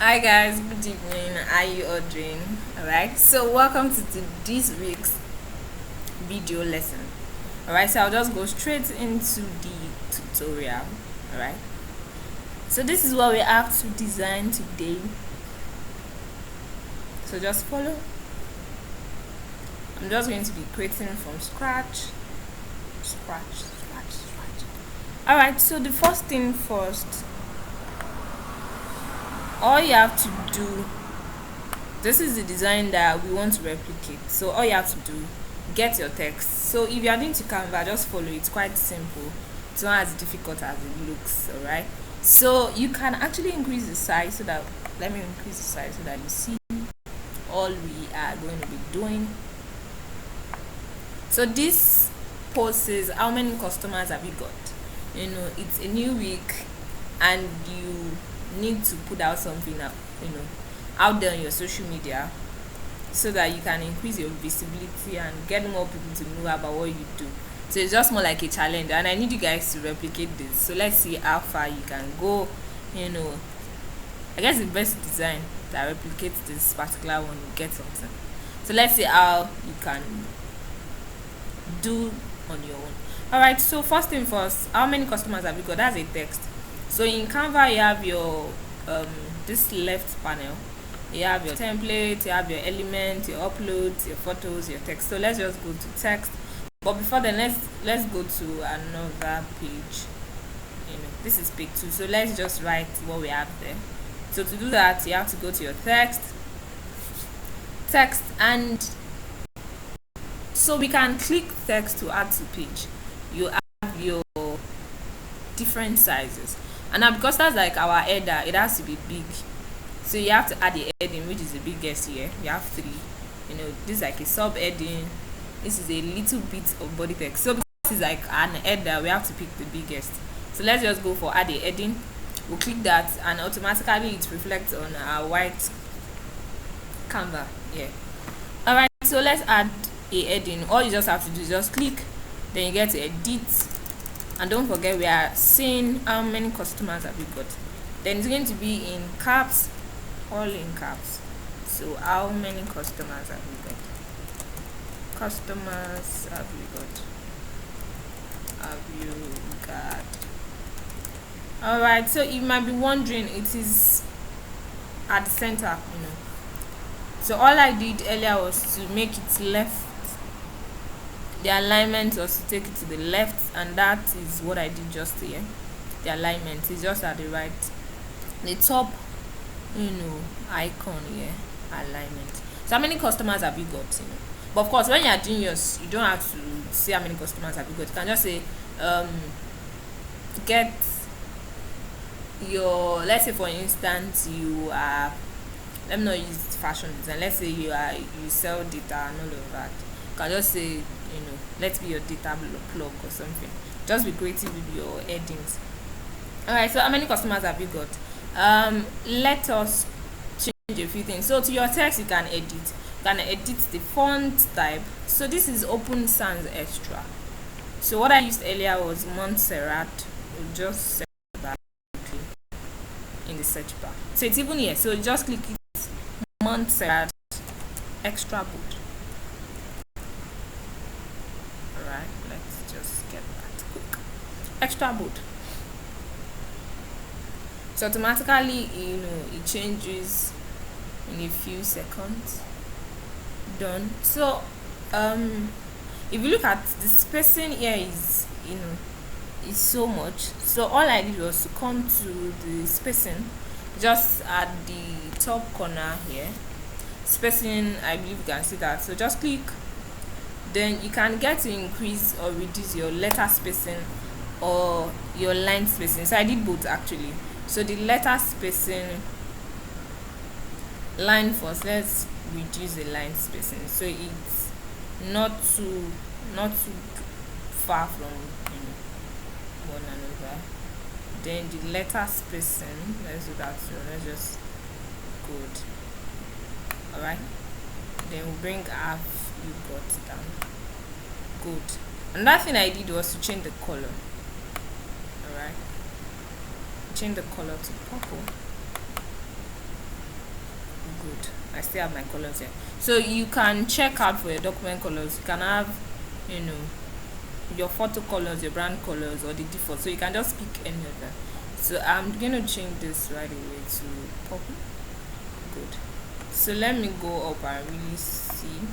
Hi guys, good evening. How you all doing? Alright, so welcome to this week's video lesson. Alright, so I'll just go straight into the tutorial. Alright, so this is what we have to design today. So just follow. I'm just going to be creating from scratch. Alright, so the first thing first, all you have to do, this is the design that we want to replicate. So all you have to do, get your text. So if you are doing to Canva, just follow. It's quite simple. It's not as difficult as it looks. Alright, so you can actually increase the size so that, let me increase the size so that you see all we are going to be doing. So this post says, how many customers have you got? It's a new week and you need to put out something out there on your social media so that you can increase your visibility and get more people to know about what you do. So it's just more like a challenge, and I need you guys to replicate this. So let's see how far you can go. I guess the best design that replicates this particular one will get something. So let's see how you can do on your own. Alright, so first thing first, how many customers have you got? That's a text. So in Canva you have your this left panel, you have your template, you have your elements, your uploads, your photos, your text. So let's just go to text, but before then let's go to another page. This is page 2, so let's just write what we have there. So to do that, you have to go to your text, and so we can click text to add to page. You have your different sizes, and now because that's like our header, it has to be big, so you have to add the heading, which is the biggest here. You have 3. This is like a sub heading, this is a little bit of body text. So because it's like an header, we have to pick the biggest. So let's just go for add a heading. We'll click that and automatically it reflects on our white Canva here. Alright, so let's add a heading. All you just have to do is just click, then you get to edit, and don't forget we are saying how many customers have you got. Then it's going to be in caps, all in caps. So how many customers have you got? Customers have you got? Alright, so you might be wondering, it is at the center. So all I did earlier was to make it left. The alignment was to take it to the left, and that is what I did just here. The alignment is just at the right, the top icon here, alignment. So how many customers have you got? But of course, when you are doing yours, you don't have to say how many customers have you got. You can just say get your, let's say for instance you are, let me not use fashion design, let's say you sell data and all of that. You can just say let's be your data plug or something. Just be creative with your headings. Alright, so how many customers have you got? Let us change a few things. So to your text, you can edit the font type. So this is Open Sans Extra. So what I used earlier was Montserrat. We'll just search that in the search bar. So it's even here. So just click it, Montserrat Extra Bold. Alright, let's just get that quick. Extra bold. So automatically it changes in a few seconds. Done. So if you look at the spacing here is is so much. So all I did was to come to the spacing just at the top corner here. Spacing, I believe you can see that. So just click, then you can get to increase or reduce your letter spacing or your line spacing. So I did both actually. So the letter spacing, line first, let's reduce the line spacing so it's not too far from one another. Then the letter spacing, let's do that. So let's just good. Alright, then we'll bring half you got down. Good. Another thing I did was to change the color. Alright, change the color to purple. Good. I still have my colors here. So you can check out for your document colors. You can have, you know, your photo colors, your brand colors, or the default. So you can just pick any of them. So I'm gonna change this right away to purple. Good. So let me go up and really see.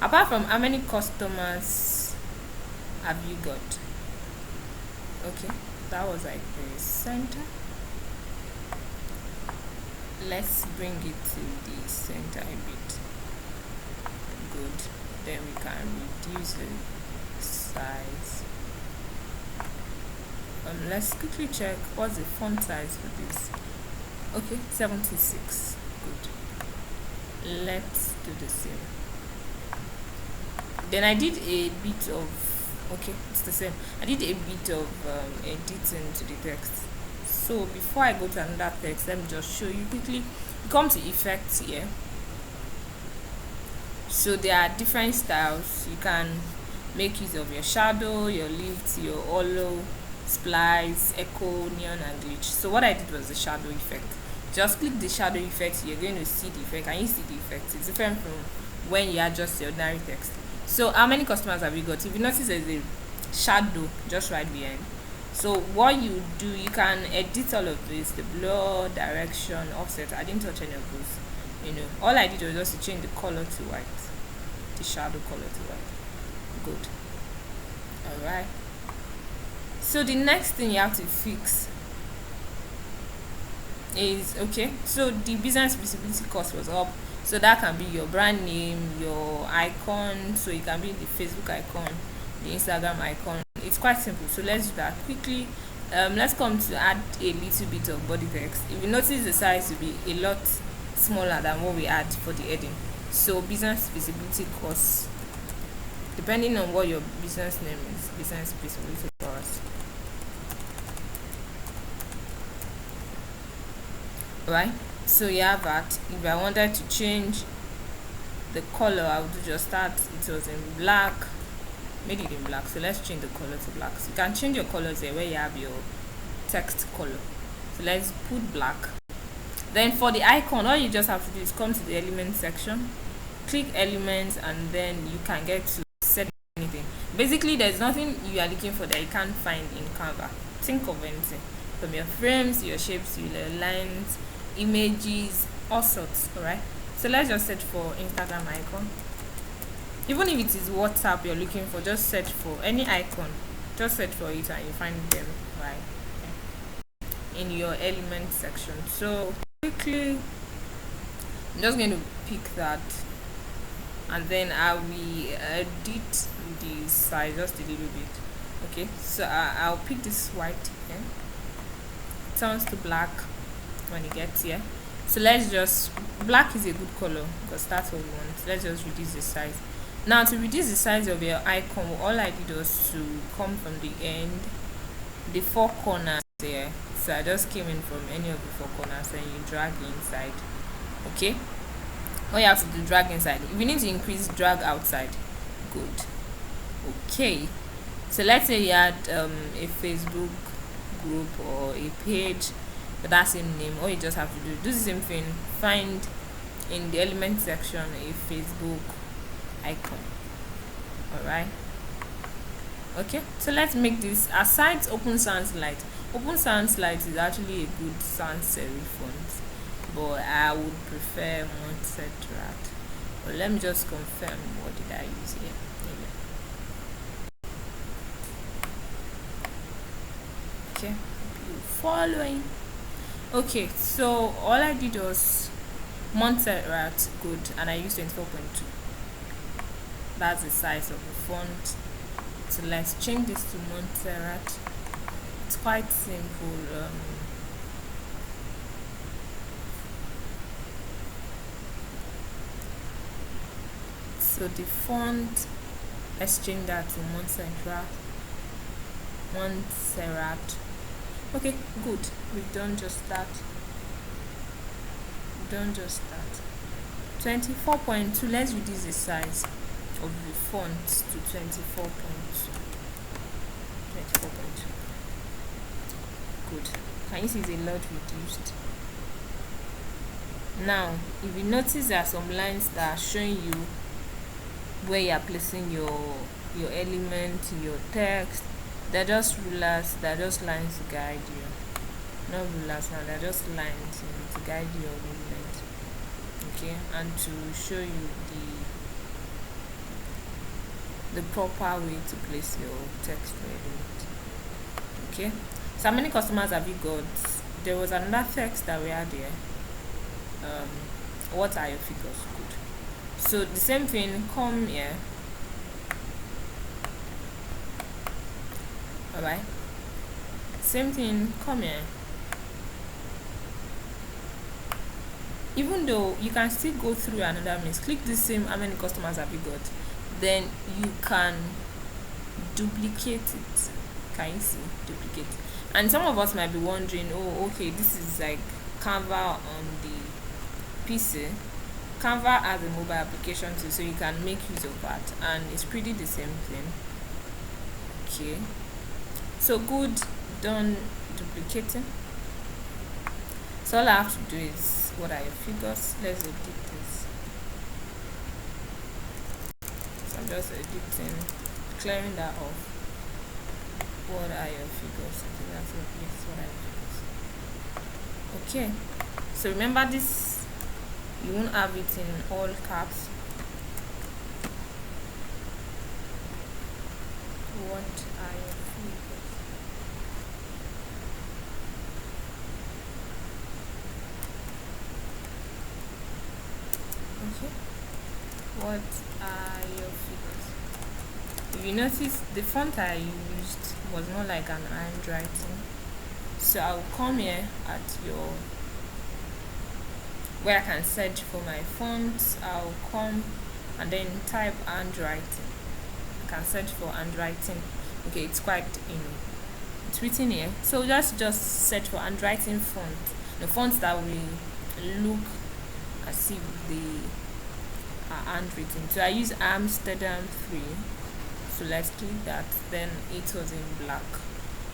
Apart from how many customers have you got? Okay, that was like the center. Let's bring it to the center a bit. Good. Then we can reduce the size. Let's quickly check what's the font size for this. Okay, 76. Good. Let's do the same. Then I did a bit of, okay, it's the same. I did a bit of editing to the text. So before I go to another text, let me just show you quickly. You come to effects here. So there are different styles. You can make use of your shadow, your lift, your hollow, splice, echo, neon, and glitch. So what I did was the shadow effect. Just click the shadow effect. You're going to see the effect. Can you see the effect? It's different from when you adjust the ordinary text. So how many customers have you got? If you notice there's a shadow just right behind. So what you do, you can edit all of this, the blur, direction, offset. I didn't touch any of those. You know, all I did was just to change the color to white, the shadow color to white. Good. All right. So the next thing you have to fix is, okay, so the business visibility cost was up. So that can be your brand name, your icon. So it can be the Facebook icon, the Instagram icon. It's quite simple. So let's do that quickly. Let's come to add a little bit of body text. If you notice, the size will be a lot smaller than what we add for the heading. So business visibility costs, depending on what your business name is, business visibility costs. Right, so you have that. If I wanted to change the color, I would just start, it was in black, made it in black. So let's change the color to black. So you can change your colors there where you have your text color. So let's put black. Then for the icon, all you just have to do is come to the element section, click elements, and then you can get to set anything. Basically, there's nothing you are looking for that you can't find in Canva. Think of anything, from your frames, your shapes, your lines, images, all sorts. All right, so let's just search for Instagram icon. Even if it is WhatsApp you're looking for, just search for any icon, just search for it and you find them right in your element section. So quickly, I'm just going to pick that, and then I will edit the size just a little bit. Okay, so I'll pick this white here. It turns to black when it gets here. So let's just, black is a good color because that's what we want. Let's just reduce the size. Now to reduce the size of your icon, all I did was to come from the end, the four corners there. So I just came in from any of the four corners and you drag inside. Okay, all you have to do, drag inside. If you need to increase, drag outside. Good. Okay, so let's say you had a Facebook group or a page with that same name. All you just have to do the same thing, find in the element section a Facebook icon. All right, okay, so let's make this aside Open Sans Light. Open Sans Light is actually a good sans serif font, but I would prefer Montserrat. But let me just confirm, what did I use here? Okay, you following? Okay, so all I did was Montserrat. Good, and I used 24.2. That's the size of the font. So let's change this to Montserrat. It's quite simple. So the font, let's change that to Montserrat. Okay, good. We've done just that. 24.2. Let's reduce the size of the font to 24.2. Good. Can you see it's a lot reduced? Now if you notice there are some lines that are showing you where you are placing your element, your text. They're just rulers, they're just lines to guide you. Not rulers now, they're just lines, to guide your movement. Okay, and to show you the proper way to place your text or element. Okay, so how many customers have you got? There was another text that we had here. What are your figures? Good. So the same thing, come here. Alright, same thing, come here. Even though you can still go through another means, click the same how many customers have you got, then you can duplicate it. Can you see? Duplicate. And some of us might be wondering, oh okay, this is like Canva on the PC. Canva has a mobile application too, so you can make use of that, and it's pretty the same thing. Okay, so good, done duplicating. So all I have to do is, what are your figures? Let's edit this. So I'm just editing, clearing that off. What are your figures? I think that's what, yes, what are your figures? Okay, so remember this, you won't have it in all caps. What are your figures? Okay, what are your figures? If you notice, the font I used was not like an handwriting, so I'll come here at your where I can search for my fonts. I'll come and then type handwriting. I can search for handwriting. Okay, it's quite it's written here, so just search for handwriting font, the fonts that will look as if they are handwritten. So I use Amsterdam 3, so let's click that. Then it was in black,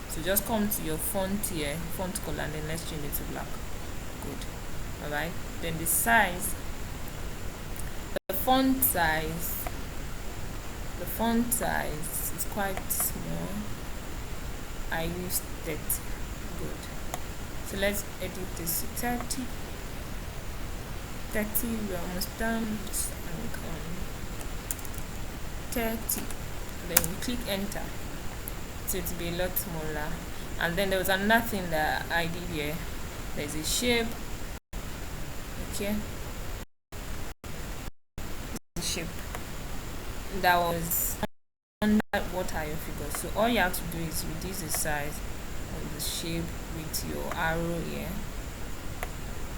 so just come to your font here, font color, and then let's change it to black. Good. Alright, then the size, the font size is quite small. I used 30. Good. So let's edit this to 30. We're almost done. Just 30. Then you click enter, so it will be a lot smaller. And then there was another thing that I did here. There's a shape. Okay, the shape that was under what are your figures. So all you have to do is reduce the size of the shape with your arrow here.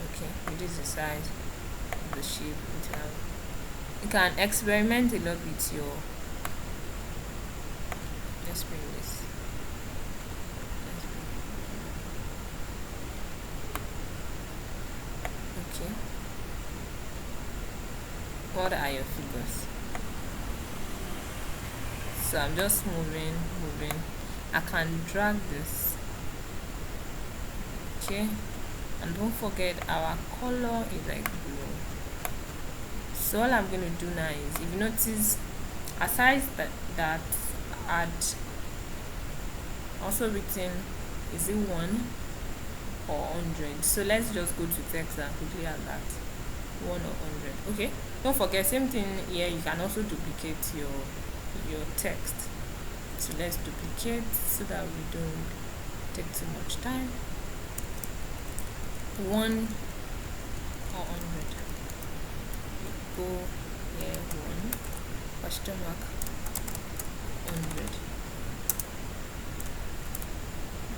Okay, reduce the size of the shape with your arrow. You can experiment a lot with your, let's bring this. Okay, what are your figures? So I'm just moving. I can drag this. Okay, and don't forget our color is like blue. So all I'm going to do now is, if you notice, aside that add also written, is it 1 or 100? So let's just go to text and quickly add that 1 or 100. Okay, don't forget, same thing here, you can also duplicate your text. So let's duplicate so that we don't take too much time. 1 or 100. Go here, 1 question mark 100.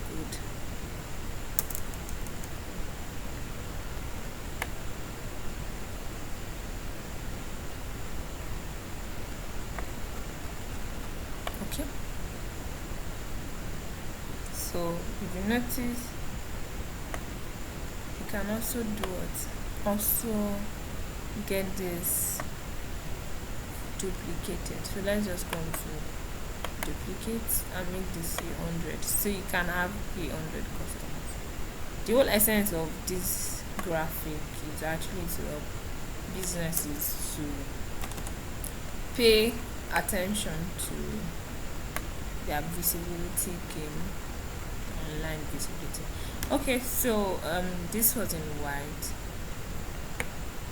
Good. Okay, so if you notice, you can also do it, also get this duplicated. So let's just come to duplicate and make this 100, so you can have 100 customers. The whole essence of this graphic is actually to help businesses to pay attention to their visibility game, online visibility. Okay, so this was in white.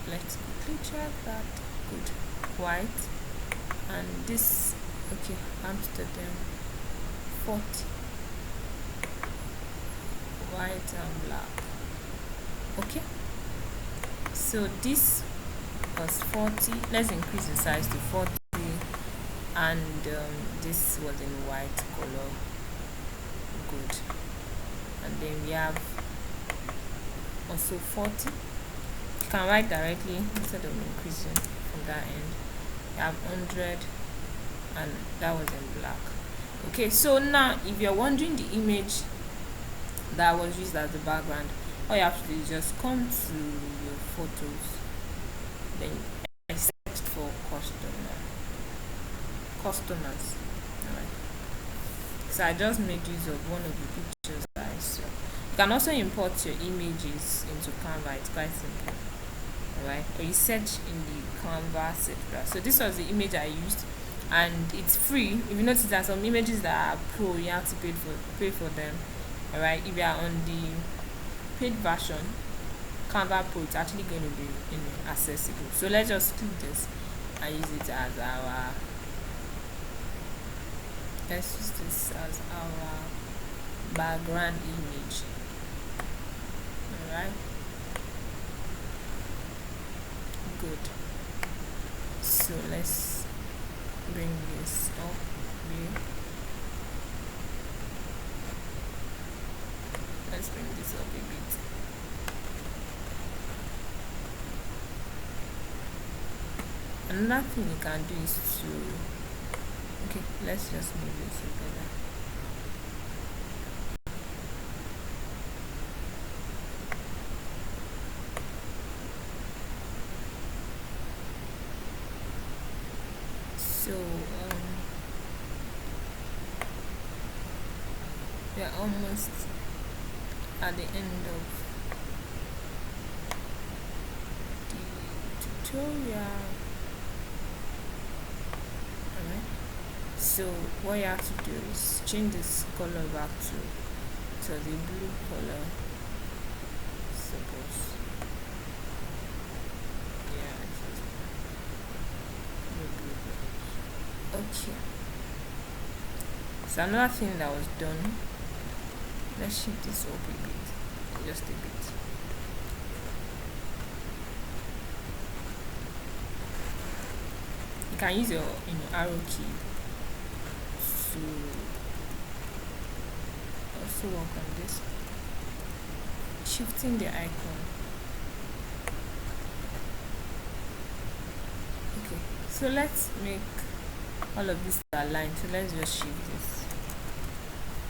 Let's quickly check that. Good. White. And this, okay, Amsterdam 40. White and black. Okay, so this was 40. Let's increase the size to 40, and this was in white color. Good. And then we have also 40. You can write directly instead of increasing from that end. You have 100, and that was in black. Okay, so now if you're wondering the image that was used as the background, all you have to do is just come to your photos, then I searched for customers. Alright, so I just made use of one of the pictures that I saw. You can also import your images into Canva. It's quite simple. Alright, or you search in the Canva search bar. So this was the image I used, and it's free. If you notice that some images that are pro, you have to pay for them. Alright, if you are on the paid version, Canva Pro, it's actually going to be accessible. So let's just click this and use it as our background image. Alright, good. So let's bring this up here. Let's bring this up a bit. Another thing you can do is to, okay, let's just move it together. So we are almost at the end of the tutorial. Alright, so what you have to do is change this color back to the blue color. Suppose, yeah, blue. Okay, so another thing that was done, let's shift this up a bit, just a bit. You can use your arrow key to also work on this, shifting the icon. Okay, so let's make all of this aligned. So let's just shift this.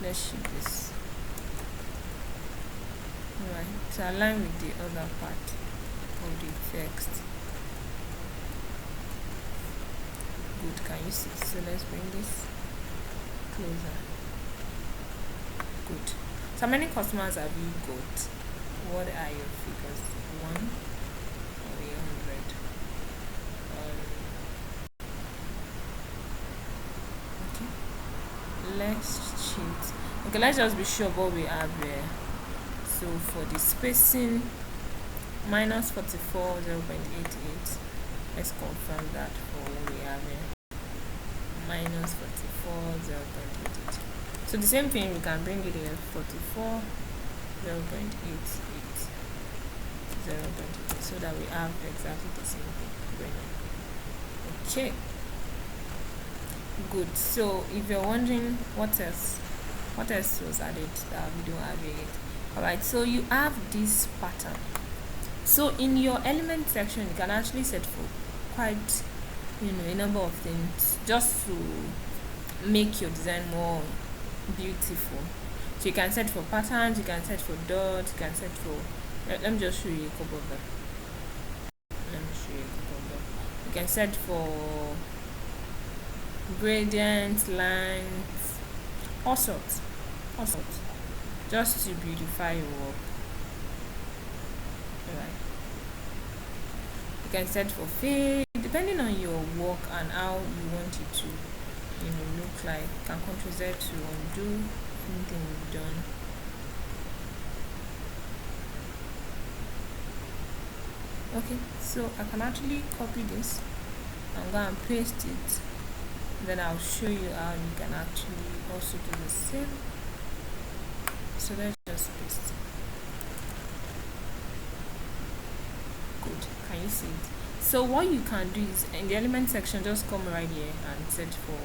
Let's shift this. Alright, to align with the other part of the text. Good, can you see? So let's bring this closer. Good. So how many customers have you got? What are your figures? 1 or 100? Okay, let's cheat. Okay, let's just be sure what we have here. So for the spacing, minus 44, 0.88. Let's confirm that for what we have here. Minus 44, 0.88. So the same thing, we can bring it here, 44, 0.88, 0.88, so that we have exactly the same thing. Okay, good. So if you're wondering what else was added that we don't have yet. Alright, so you have this pattern. So in your element section, you can actually set for quite a number of things just to make your design more beautiful. So you can set for patterns, you can set for dots, you can set for, let me just show you a couple of them. You can set for gradients, lines, all sorts, just to beautify your work. You can set for fade depending on your work and how you want it to look like. You can Ctrl Z to undo anything you've done. Okay, so I can actually copy this and go and paste it, then I'll show you how you can actually also do the same. So let's just paste. Good, can you see it? So what you can do is in the element section, just come right here and search for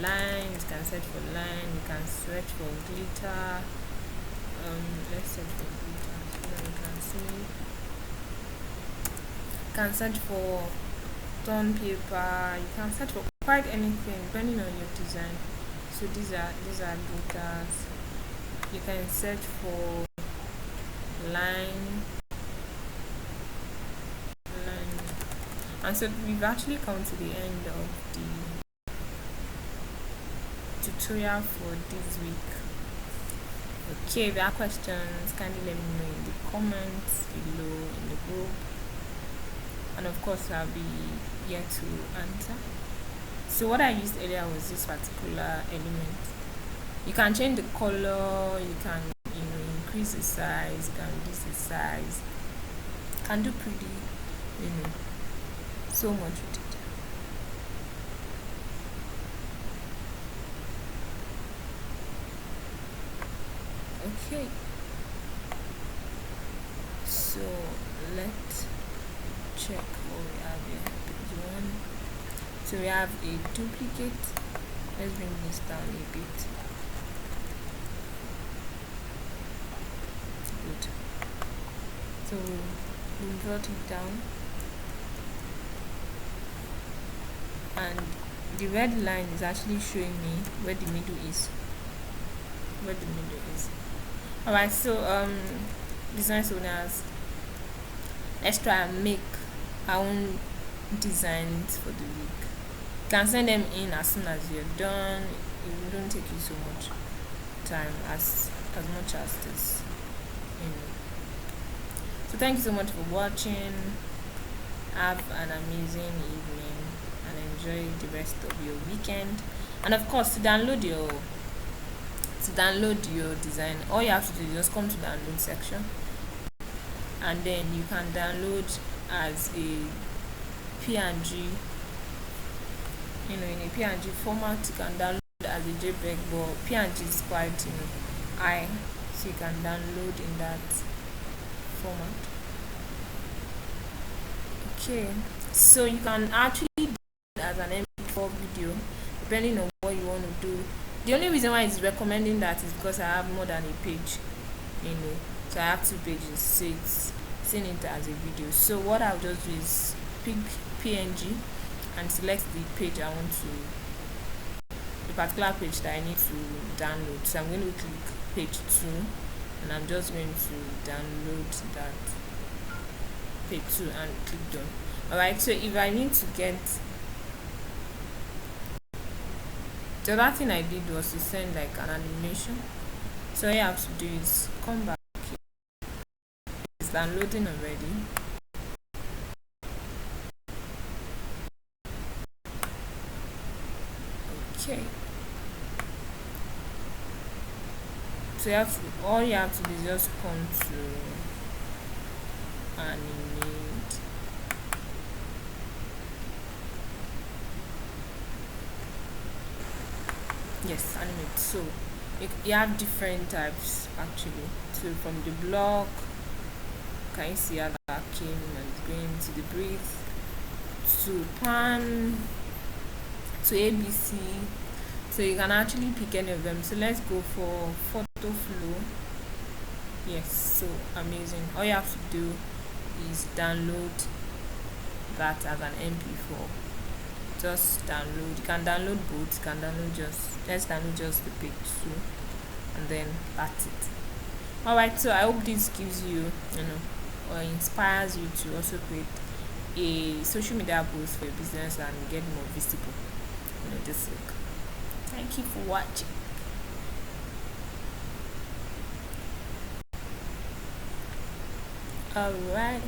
lines. You can search for line, you can search for glitter. Let's search for glitter so that you can see. You can search for torn paper, you can search for quite anything depending on your design. So these are glitters. You can search for line. And so we've actually come to the end of the tutorial for this week. Okay, if you have questions, kindly let me know in the comments below in the group, and of course I'll be here to answer. So what I used earlier was this particular element. You can change the color, you can increase the size, you can reduce the size, you can do pretty so much with it. Okay, so let's check what we have here. Page 1. So we have a duplicate. Let's bring this down a bit. Good. So we brought it down, and the red line is actually showing me where the middle is. Alright, so business owners, let's try and make our own designs for the week. You can send them in as soon as you're done. It won't take you so much time as much as this. So thank you so much for watching. Have an amazing evening and enjoy the rest of your weekend. And of course, to download your design, all you have to do is just come to the download section, and then you can download as a PNG. In a PNG format. You can download as a JPEG, but PNG is quite high, so you can download in that format. Okay, so you can actually do it as an MP4 video depending on what you want to do. The only reason why it's recommending that is because I have more than a page, so I have 2 pages, so it's seeing it as a video. So what I'll just do is pick PNG and select the page I want to, the particular page that I need to download. So I'm going to click page 2, and I'm just going to download that page 2 and click done. Alright, so if I need to get, the other thing I did was to send like an animation. So all you have to do is come back here. It's downloading already. Okay. So all you have to do is just come to animate. Yes, animate. So you have different types actually. So from the block, can you see how that came and going to the brief, to pan, to ABC. So you can actually pick any of them. So let's go for photo flow. Yes, so amazing. All you have to do is download that as an MP4. Just download. You can download both. You can download let's download just the page 2, and then that's it. Alright, so I hope this gives you, or inspires you to also create a social media post for your business and get more visible this week. Thank you for watching. Alright.